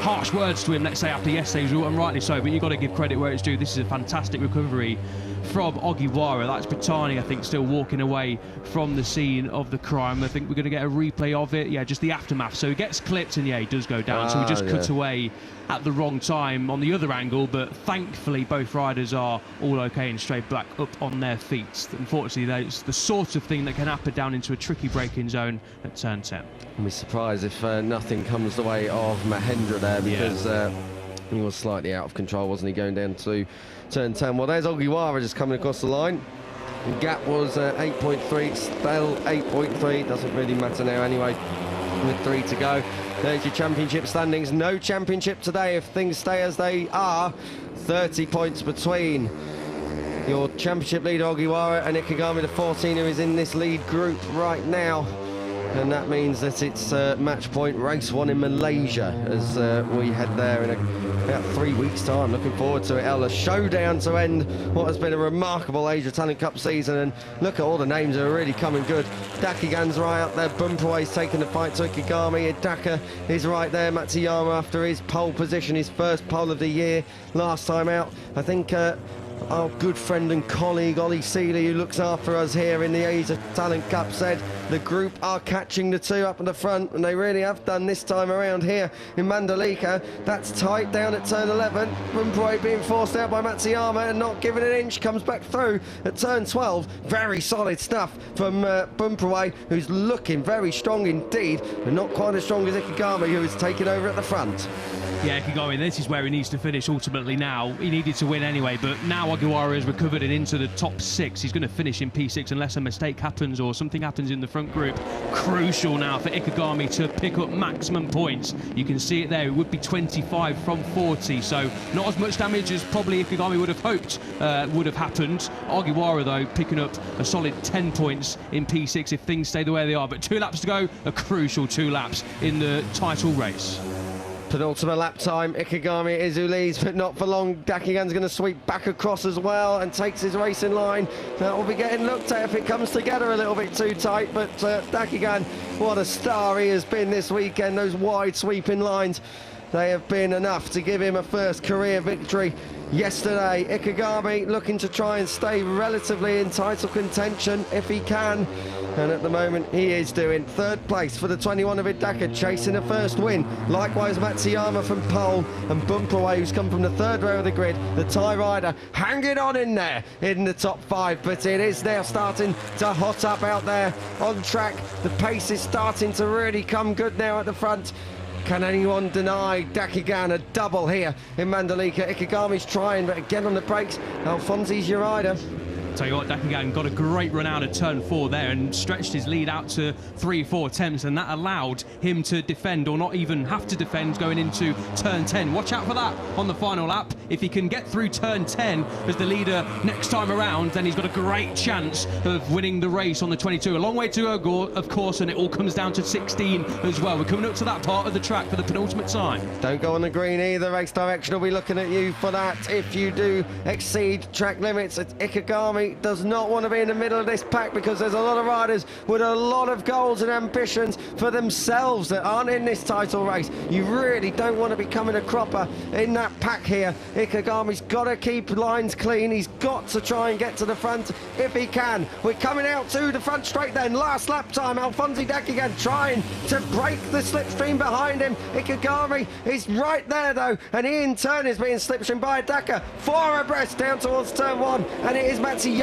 harsh words to him, let's say, after yesterday's result, and rightly so, but you've got to give credit where it's due. This is a fantastic recovery from Oiwara. That's Bertani, I think, still walking away from the scene of the crime. I think we're going to get a replay of it. Yeah, just the aftermath. So he gets clipped, and yeah, he does go down. So we just cut away at the wrong time on the other angle, but thankfully both riders are all okay and straight back up on their feet. Unfortunately, that's the sort of thing that can happen down into a tricky braking zone at turn 10. I'd be surprised if nothing comes the way of Mahendra there, because he was slightly out of control, wasn't he, going down to turn 10. Well, there's Oiwara just coming across the line. The gap was 8.3, still 8.3, doesn't really matter now anyway, with 3 to go. There's your championship standings. No championship today if things stay as they are. 30 points between your championship leader Oiwara and Ikegami, the 14, who is in this lead group right now. And that means that it's match point race 1 in Malaysia as we head there in about 3 weeks' time. Looking forward to it. A showdown to end what has been a remarkable Asia Talent Cup season. And look at all the names that are really coming good. Dhakan's right up there. Bumperway's taking the fight to Ikegami. Hidaka is right there. Matsuyama after his pole position, his first pole of the year last time out. I think our good friend and colleague Ollie Seeley, who looks after us here in the Asia Talent Cup, said the group are catching the 2 up in the front, and they really have done this time around here in Mandalika. That's tight down at turn 11. Bumperway being forced out by Matsuyama and not giving an inch, comes back through at turn 12. Very solid stuff from Bumperway, who's looking very strong indeed, and not quite as strong as Ikegami, who is taking over at the front. Yeah, Ikegami, this is where he needs to finish ultimately now. He needed to win anyway, but now Oiwara has recovered and into the top 6. He's going to finish in P6 unless a mistake happens or something happens in the front group. Crucial now for Ikegami to pick up maximum points. You can see it there. It would be 25 from 40, so not as much damage as probably Ikegami would have hoped would have happened. Oiwara, though, picking up a solid 10 points in P6 if things stay the way they are. But 2 laps to go, a crucial 2 laps in the title race. Penultimate lap time, Ikegami is who leads, but not for long. Dakigan's going to sweep back across as well and takes his racing line. That will be getting looked at if it comes together a little bit too tight, but Dakigan, what a star he has been this weekend. Those wide sweeping lines, they have been enough to give him a first career victory yesterday. Ikegami looking to try and stay relatively in title contention if he can, and at the moment he is doing. 3rd place for the 21 of Dhakan, chasing a first win. Likewise Matsuyama from pole, and Bumperway, who's come from the 3rd row of the grid, the Thai rider, hanging on in there in the top 5, but it is now starting to hot up out there on track. The pace is starting to really come good now at the front. Can anyone deny Dakigan a double here in Mandalika? Ikegami's trying, but again on the brakes, Alfonsi's your rider. Tell you what, Dhakan got a great run out of turn 4 there and stretched his lead out to 3-4 attempts, and that allowed him to defend, or not even have to defend, going into turn 10. Watch out for that on the final lap. If he can get through turn 10 as the leader next time around, then he's got a great chance of winning the race on the 22. A long way to go, of course, and it all comes down to 16 as well. We're coming up to that part of the track for the penultimate time. Don't go on the green either. Race direction will be looking at you for that if you do exceed track limits. Ikegami does not want to be in the middle of this pack, because there's a lot of riders with a lot of goals and ambitions for themselves that aren't in this title race. You really don't want to be coming a cropper in that pack here. Ikegami's got to keep lines clean. He's got to try and get to the front if he can. We're coming out to the front straight then. Last lap time, Alfonsi Dakigan trying to break the slipstream behind him. Ikegami is right there though, and he in turn is being slipstreamed by Dhaka. 4 abreast down towards turn 1, and it is Matsuyama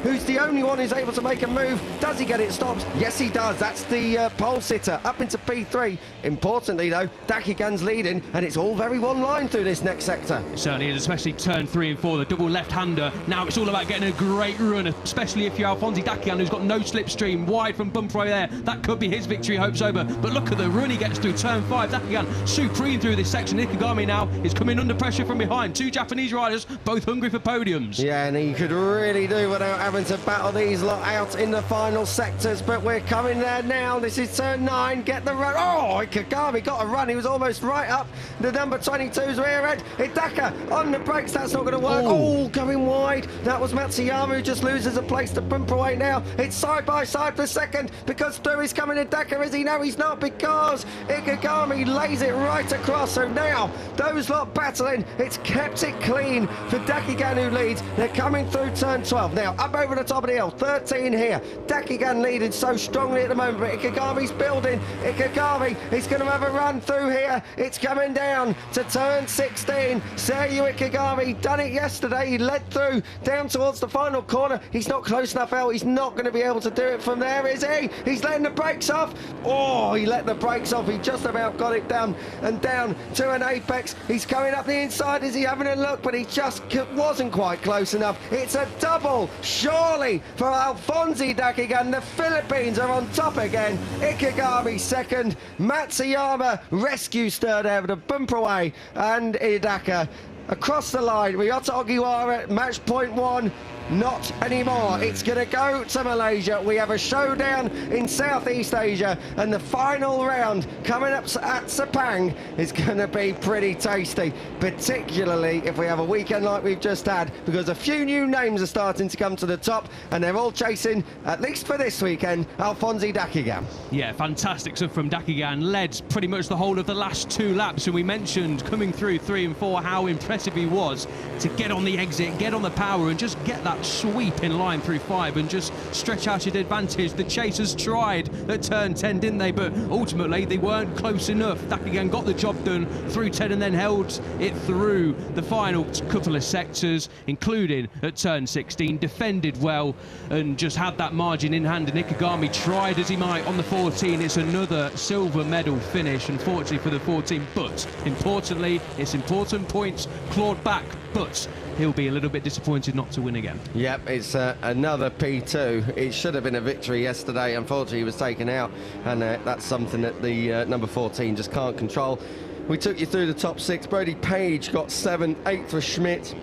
who's the only one who's able to make a move. Does he get it stopped? Yes, he does. That's the pole sitter up into P3. Importantly though, Dakigan's leading, and it's all very one line through this next sector. It certainly is, especially turn 3 and 4, the double left-hander. Now it's all about getting a great run, especially if you're Alfonsi Dakigan, who's got no slipstream, wide from Bumperway there. That could be his victory hopes over. But look at the run he gets through turn 5. Dakigan supreme through this section. Ikegami now is coming under pressure from behind. 2 Japanese riders, both hungry for podiums. Yeah, and he could really do without having to battle these lot out in the final sectors, but we're coming there now. This is turn 9. Get the run. Oh, Ikegami got a run. He was almost right up the number 22's rear end. Dhaka on the brakes. That's not going to work. Oh, going wide. That was Matsuyama, who just loses a place to Bumperway now. It's side by side for second, because through is coming in Dhaka. Is he? No, he's not, because Ikegami lays it right across. So now those lot battling. It's kept it clean for Dakigan, who leads. They're coming through turn 12 now, up over the top of the hill. 13 here. Dakigan leading so strongly at the moment, but Ikegami's building. Ikegami is going to have a run through here. It's coming down to turn 16. Seiryu Ikegami done it yesterday. He led through down towards the final corner. He's not close enough out. He's not going to be able to do it from there, is he? He's letting the brakes off. Oh, he let the brakes off. He just about got it down and down to an apex. He's coming up the inside. Is he having a look? But he just wasn't quite close enough. It's a double, surely, for Alfonsi Dakigan. The Philippines are on top again. Ikegami second. Matsuyama rescues third over the Bumperway, and Dhaka across the line. Ryota Ogiwara, match point 1. Not anymore. It's going to go to Malaysia. We have a showdown in Southeast Asia, and the final round coming up at Sepang is going to be pretty tasty, particularly if we have a weekend like we've just had, because a few new names are starting to come to the top, and they're all chasing, at least for this weekend, Alfonsi Dakigan. Yeah, fantastic stuff from Dakigan. Led pretty much the whole of the last 2 laps, and we mentioned coming through 3 and 4 how impressive he was to get on the exit, get on the power, and just get that that sweeping line through 5 and just stretch out your advantage. The chasers tried at turn 10, didn't they? But ultimately, they weren't close enough. Dhakan got the job done through 10 and then held it through the final couple of sectors, including at turn 16, defended well and just had that margin in hand. And Ikegami tried as he might on the 14. It's another silver medal finish, unfortunately for the 14, but importantly, it's important points clawed back, but he'll be a little bit disappointed not to win again. Yep, it's another P2. It should have been a victory yesterday. Unfortunately, he was taken out, and that's something that the number 14 just can't control. We took you through the top 6. Brody Page got 7th, 8th was Schmidt.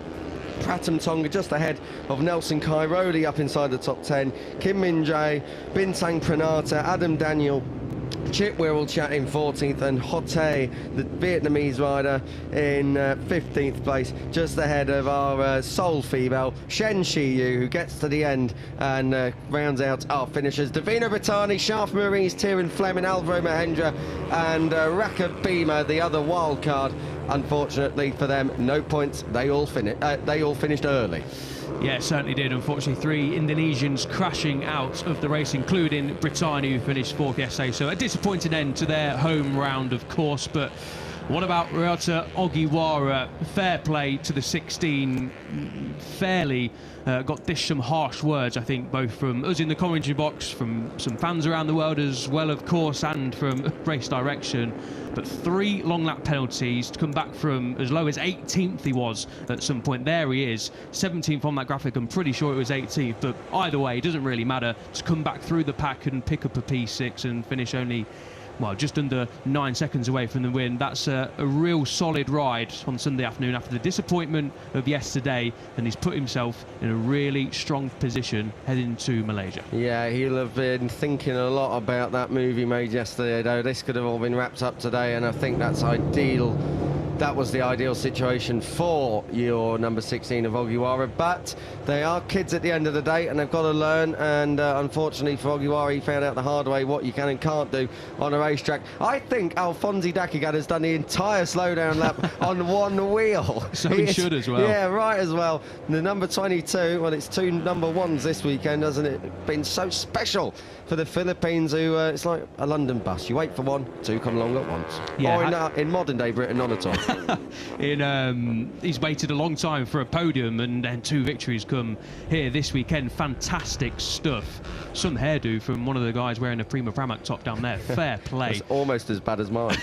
Pratham Tonga just ahead of Nelson Cairoli up inside the top 10. Kim Min Jae, Bintang Pranata, Adam Daniel, Chip Wirral Chat in 14th, and Hote, the Vietnamese rider, in 15th place, just ahead of our Seoul female, Shen Shiyu, who gets to the end and rounds out our finishers. Davina Brittani, Shaft Maurice, Tieran Fleming, Alvaro Mahendra, and Raka Beamer, the other wild card. Unfortunately for them, no points. They all finished early. Yeah, it certainly did. Unfortunately, 3 Indonesians crashing out of the race, including Brittani, who finished 4th yesterday. So a disappointing end to their home round, of course. But what about Ryota Ogiwara? Fair play to the 16. Fairly got dished some harsh words, I think, both from us in the commentary box, from some fans around the world as well, of course, and from race direction. But 3 long lap penalties to come back from as low as 18th he was at some point. There he is, 17th on that graphic. I'm pretty sure it was 18th, but either way, it doesn't really matter. To come back through the pack and pick up a P6 and finish only, well, just under 9 seconds away from the win. That's a real solid ride on Sunday afternoon after the disappointment of yesterday, and he's put himself in a really strong position heading to Malaysia. Yeah, he'll have been thinking a lot about that move he made yesterday, though. This could have all been wrapped up today, and I think that's ideal. That was the ideal situation for your number 16 of Ogiwara, but they are kids at the end of the day, and they've got to learn, and unfortunately for Ogiwara, he found out the hard way what you can and can't do on a racetrack. I think Alphonse Dhakan has done the entire slowdown lap on one wheel. So he should as well. Yeah, right as well. The number 22, well, it's 2 number 1s this weekend, hasn't it? Been so special for the Philippines, who it's like a London bus. You wait for 1, 2 come along at once. Yeah, or in modern day Britain, none at all. He's waited a long time for a podium, and then 2 victories come here this weekend. Fantastic stuff. Some hairdo from one of the guys wearing a Prima Pramac top down there. Fair play. It's almost as bad as mine.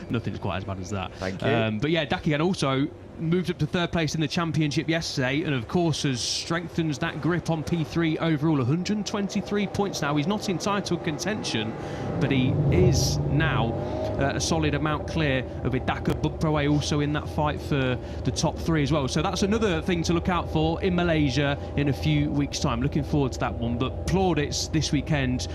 Nothing's quite as bad as that. Thank you. But yeah, Dhakan also moved up to 3rd place in the championship yesterday, and of course has strengthened that grip on P3 overall. 123 points now. He's not in title contention, but he is now a solid amount clear of Hidaka Bukproe, also in that fight for the top 3 as well. So that's another thing to look out for in Malaysia in a few weeks' time. Looking forward to that one. But plaudits this weekend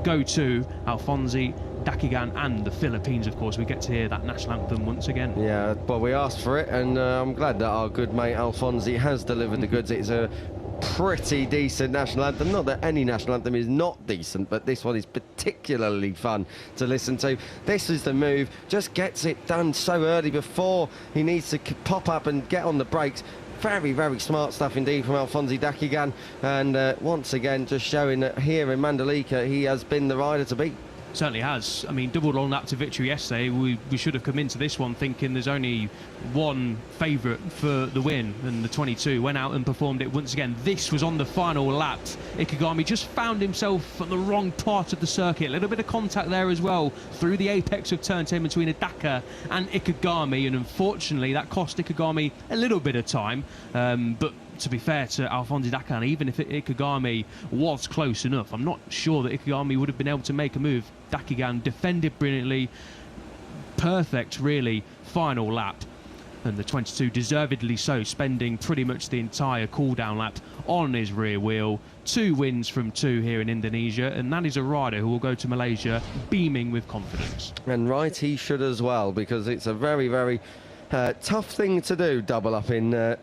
go to Alphonse Dhakan and the Philippines, of course. We get to hear that national anthem once again. Yeah, well, we asked for it, and I'm glad that our good mate Alphonse has delivered the goods. It's a pretty decent national anthem. Not that any national anthem is not decent, but this one is particularly fun to listen to. This is the move. Just gets it done so early before he needs to pop up and get on the brakes. Very, very smart stuff indeed from Alphonse Dhakan, and once again just showing that here in Mandalika he has been the rider to beat. Certainly has. I mean, double long lap to victory yesterday. We should have come into this one thinking there's only one favourite for the win, and the 22 went out and performed it once again. This was on the final lap. Ikegami just found himself on the wrong part of the circuit. A little bit of contact there as well through the apex of turn 10 between Hidaka and Ikegami, and unfortunately that cost Ikegami a little bit of time. But to be fair to Alphonse Dhakan, even if Ikegami was close enough, I'm not sure that Ikegami would have been able to make a move. Dhakan defended brilliantly. Perfect, really, final lap. And the 22 deservedly so, spending pretty much the entire cool-down lap on his rear wheel. 2 wins from 2 here in Indonesia, and that is a rider who will go to Malaysia beaming with confidence. And right he should as well, because it's a very, very tough thing to do, double up in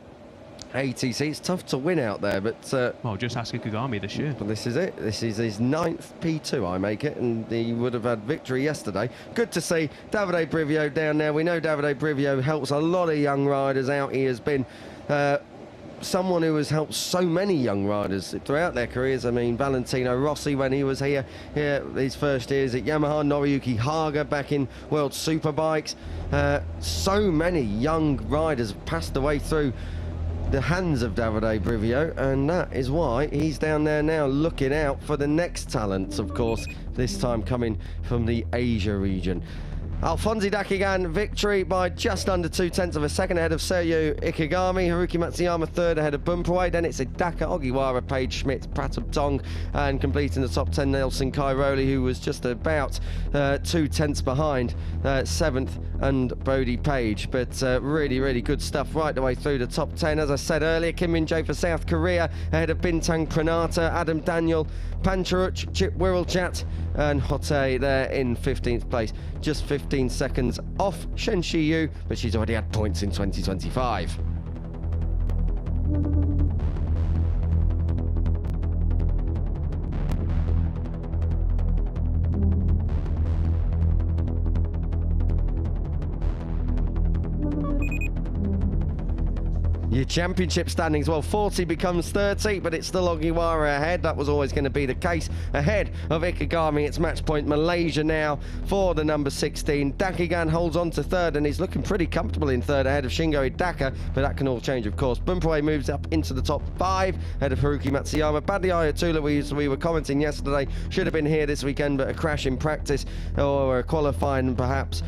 ATC. It's tough to win out there, but well, just ask Ikegami this year. But this is it. This is his 9th P2, I make it, and he would have had victory yesterday. Good to see Davide Brivio down there. We know Davide Brivio helps a lot of young riders out. He has been someone who has helped so many young riders throughout their careers. I mean, Valentino Rossi, when he was here his first years at Yamaha, Noriyuki Haga back in World Superbikes. So many young riders have passed away through the hands of Davide Brivio, and that is why he's down there now looking out for the next talents, of course, this time coming from the Asia region. Alphonse Dakigan, victory by just under 0.2 of a second ahead of Sergio Ikegami. Haruki Matsuyama third ahead of Bumperway. Then it's Hidaka, Ogiwara, Page Schmidt, Pratam Tong, and completing the top 10, Nelson Cairoli, who was just about 0.2 behind 7th and Bodie Page. But really, really good stuff right the way through the top 10. As I said earlier, Kim Min-jae for South Korea ahead of Bintang Pranata, Adam Daniel, Pancharuch, Chip Wirrelchat, and Hote there in 15th place. Just 15 seconds off Shen Shiyu, but she's already had points in 2025. Your championship standings, well, 40 becomes 30, but it's still Ogiwara ahead. That was always going to be the case. Ahead of Ikegami, it's match point Malaysia now for the number 16. Dakigan holds on to third, and he's looking pretty comfortable in third ahead of Shingo Hidaka, but that can all change, of course. Bumperway moves up into the top 5 ahead of Haruki Matsuyama. Badly Ayatollah, we were commenting yesterday, should have been here this weekend, but a crash in practice or qualifying perhaps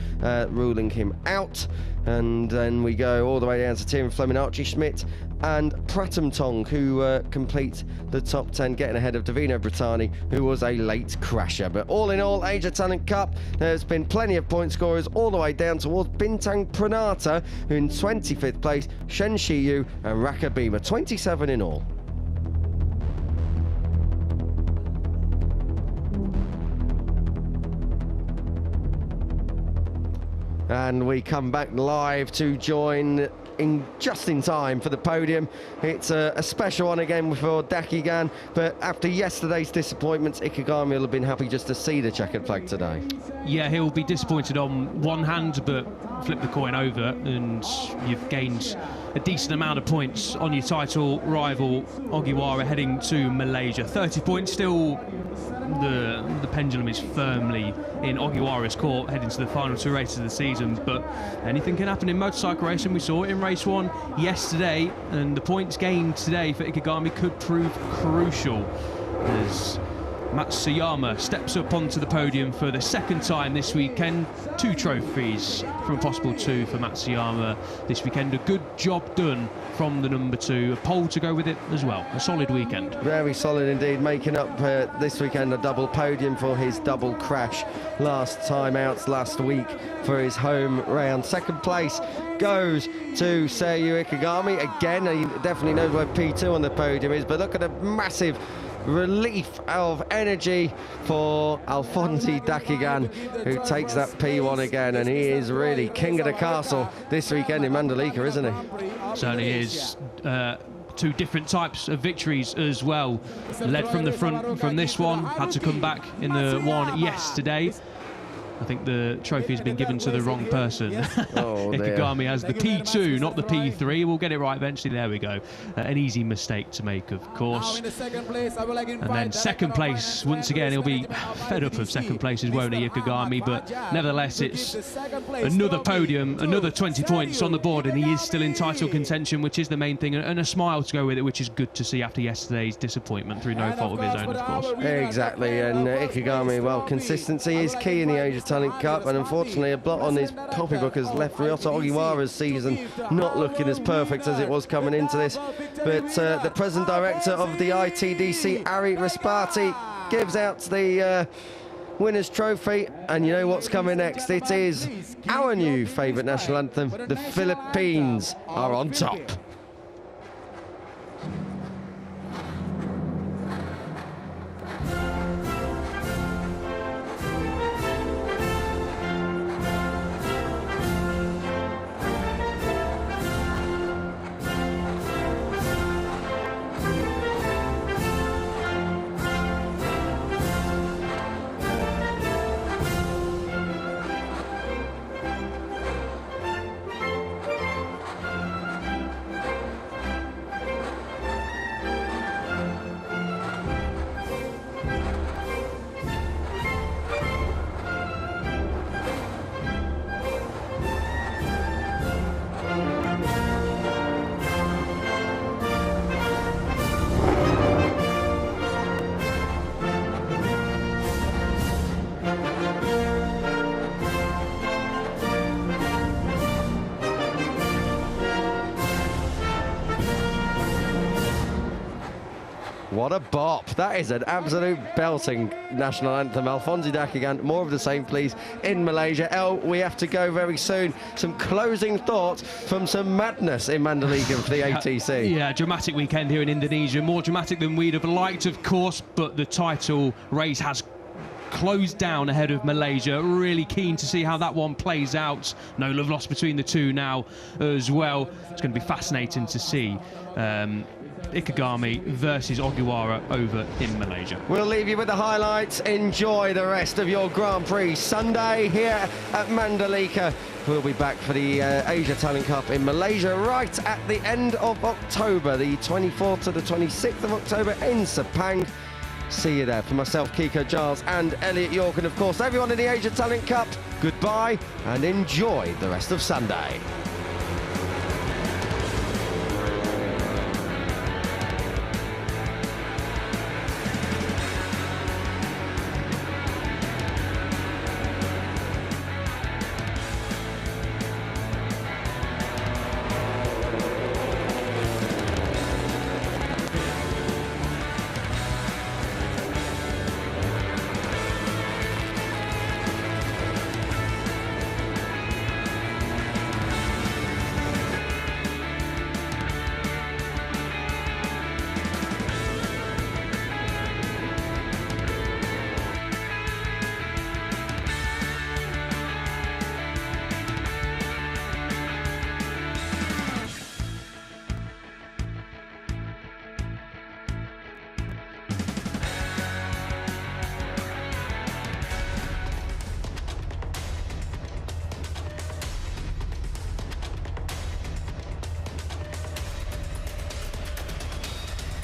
ruling him out. And then we go all the way down to Tim Fleming, Archie Schmidt and Pratam Tong, who complete the top 10, getting ahead of Davino Brittani, who was a late crasher. But all in all, Asia Talent Cup, there's been plenty of point scorers all the way down towards Bintang Pranata, who in 25th place, Shen Shiyu and Raka Bima, 27 in all. And we come back live to join just in time for the podium. It's a special one again for Dakigan, but after yesterday's disappointments, Ikegami will have been happy just to see the checkered flag today. Yeah, he'll be disappointed on one hand, but flip the coin over and you've gained a decent amount of points on your title rival Ogiwara heading to Malaysia. 30 points, still the pendulum is firmly in Ogiwara's court heading to the final 2 races of the season, but anything can happen in motorcycle racing. We saw it in race 1 yesterday, and the points gained today for Ikegami could prove crucial as Matsuyama steps up onto the podium for the second time this weekend. 2 trophies from a possible 2 for Matsuyama this weekend. A good job done from the number 2. A pole to go with it as well. A solid weekend. Very solid indeed, making up this weekend a double podium for his double crash last time out last week for his home round. Second place goes to Seiyu Ikegami. Again, he definitely knows where P2 on the podium is, but look at a massive relief of energy for Alphonse Dakigan, who takes that P1 again, and he is really king of the castle this weekend in Mandalika, isn't he? Certainly is. 2 different types of victories as well. Led from the front from this one, had to come back in the one yesterday. I think the trophy has been given to the wrong person. Oh, Ikegami has the P2, not the P3. We'll get it right eventually. There we go. An easy mistake to make, of course. And then second place, once again, he'll be fed up of second places, won't he, Ikegami? But nevertheless, it's another podium, another 20 points on the board, and he is still in title contention, which is the main thing, and a smile to go with it, which is good to see after yesterday's disappointment through no fault of his own, of course. Exactly, and Ikegami, well, consistency is key in the Asia Talent Cup, and unfortunately a blot on his copybook has left Ryota Ogiwara's season not looking as perfect as it was coming into this. But the present director of the ITDC, Ari Raspati, gives out the winner's trophy, and you know what's coming next? It is our new favourite national anthem. The Philippines are on top. What a bop. That is an absolute belting national anthem. Alfonso Dhakan, more of the same, please, in Malaysia. El, we have to go very soon. Some closing thoughts from some madness in Mandalika for the ATC. Yeah, dramatic weekend here in Indonesia. More dramatic than we'd have liked, of course, but the title race has closed down ahead of Malaysia. Really keen to see how that one plays out. No love lost between the two now as well. It's going to be fascinating to see Ikegami versus Oiwara over in Malaysia. We'll leave you with the highlights. Enjoy the rest of your Grand Prix Sunday here at Mandalika. We'll be back for the Asia Talent Cup in Malaysia right at the end of October, the 24th to the 26th of October in Sepang. See you there. For myself, Kiko Giles and Elliot York, and of course everyone in the Asia Talent Cup, goodbye and enjoy the rest of Sunday.